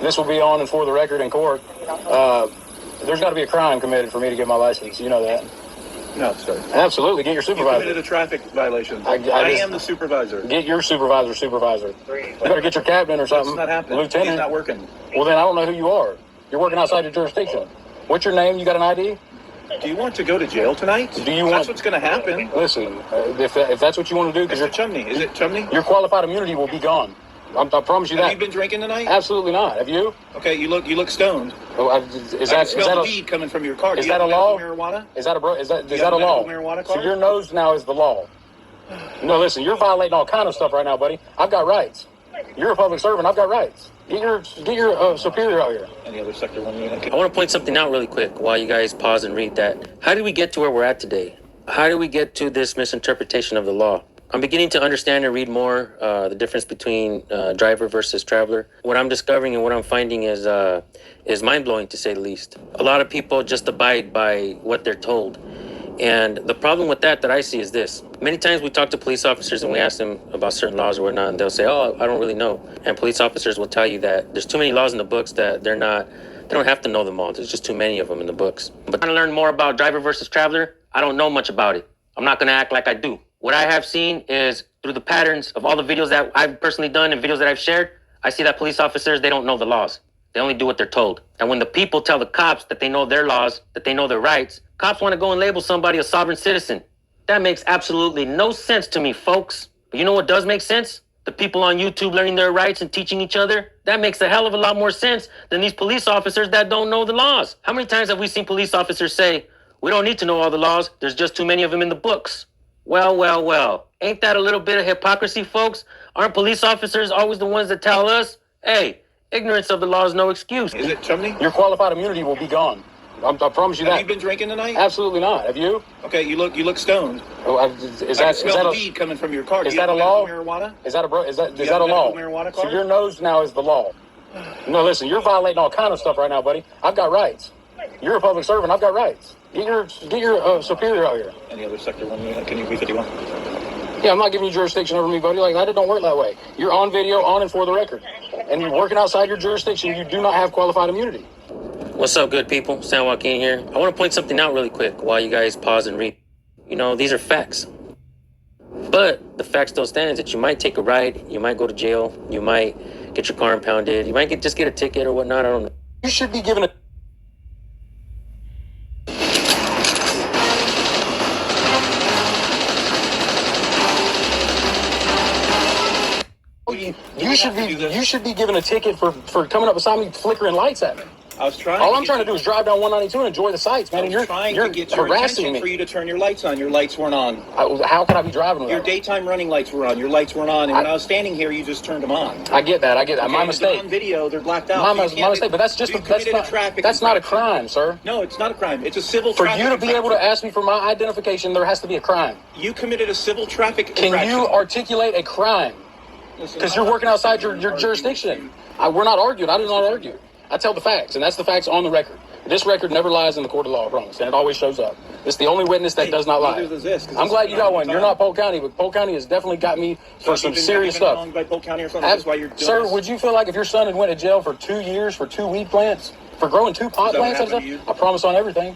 This will be on and for the record in court. There's got to be a crime committed for me to get my license. You know that. No, sir. Absolutely. Get your supervisor. You committed a traffic violation. I am the supervisor. Get your supervisor. You better get your captain or something. That's not happening. Lieutenant. He's not working. Well, then I don't know who you are. You're working outside your jurisdiction. What's your name? You got an ID? Do you want to go to jail tonight? That's what's going to happen. Listen, if that's what you want to do, because you're Chumney. Is it Chumney? Your qualified immunity will be gone. I promise you that. Have you been drinking tonight? Absolutely not. Have you? Okay, you look stoned. Oh, is that a weed coming from your car? Is that a law? Marijuana? Is that a law? Marijuana card? So your nose now is the law. No, listen, you're violating all kind of stuff right now, buddy. I've got rights. You're a public servant. I've got rights. Get your superior out here. Any other sector one? I want to point something out really quick while you guys pause and read that. How did we get to where we're at today? How did we get to this misinterpretation of the law? I'm beginning to understand and read more the difference between driver versus traveler. What I'm discovering and what I'm finding is mind-blowing, to say the least. A lot of people just abide by what they're told. And the problem with that I see is this. Many times we talk to police officers and we ask them about certain laws or whatnot, and they'll say, oh, I don't really know. And police officers will tell you that there's too many laws in the books that they don't have to know them all. There's just too many of them in the books. But trying to learn more about driver versus traveler, I don't know much about it. I'm not going to act like I do. What I have seen is through the patterns of all the videos that I've personally done and videos that I've shared, I see that police officers, they don't know the laws. They only do what they're told. And when the people tell the cops that they know their laws, that they know their rights, cops want to go and label somebody a sovereign citizen. That makes absolutely no sense to me, folks. But you know what does make sense? The people on YouTube learning their rights and teaching each other. That makes a hell of a lot more sense than these police officers that don't know the laws. How many times have we seen police officers say, we don't need to know all the laws, there's just too many of them in the books? Well. Ain't that a little bit of hypocrisy, folks? Aren't police officers always the ones that tell us, hey, ignorance of the law is no excuse? Is it Chumney? Your qualified immunity will be gone. I promise you that. Have you been drinking tonight? Absolutely not. Have you? Okay, you look stoned. Oh, is that a weed coming from your car? Is that a law? Marijuana? Is that a law? Marijuana card? So your nose now is the law. No, listen, you're violating all kind of stuff right now, buddy. I've got rights. You're a public servant. I've got rights. Get your superior out here. Any other sector one? Can you be 51? Yeah, I'm not giving you jurisdiction over me, buddy. Like that don't work that way. You're on video, on and for the record, and you're working outside your jurisdiction. You do not have qualified immunity. What's up, good people? San Joaquin here. I want to point something out really quick while you guys pause and read. You know, these are facts. But the fact still stands that you might take a ride, you might go to jail, you might get your car impounded, you might just get a ticket or whatnot. I don't know. You should be given a... You should be given a ticket for coming up beside me flickering lights at me. All I'm trying to do is drive down 192 and enjoy the sights, man. And you're harassing me. For you to turn your lights on. Your lights weren't on. How could I be driving without? Your daytime running lights were on. Your lights weren't on. And when I was standing here, you just turned them on. I get that. Okay, my mistake. On video, they're blacked out. My mistake. But that's not a crime, sir. No, it's not a crime. It's a civil. For you to be able to ask me for my identification, there has to be a crime. You committed a civil traffic infraction. Can you articulate a crime? Because you're working outside your jurisdiction. We're not arguing. I do not argue. I tell the facts, and that's the facts on the record. This record never lies in the court of law, I promise, and it always shows up. It's the only witness that does not lie. I'm glad you got one. You're not Polk County, but Polk County has definitely got me for some serious stuff. By Polk County or something? That's why you're doing Sir, this? would you feel like if your son had went to jail for 2 years for 2 weed plants, for growing 2 pot plants? I promise on everything.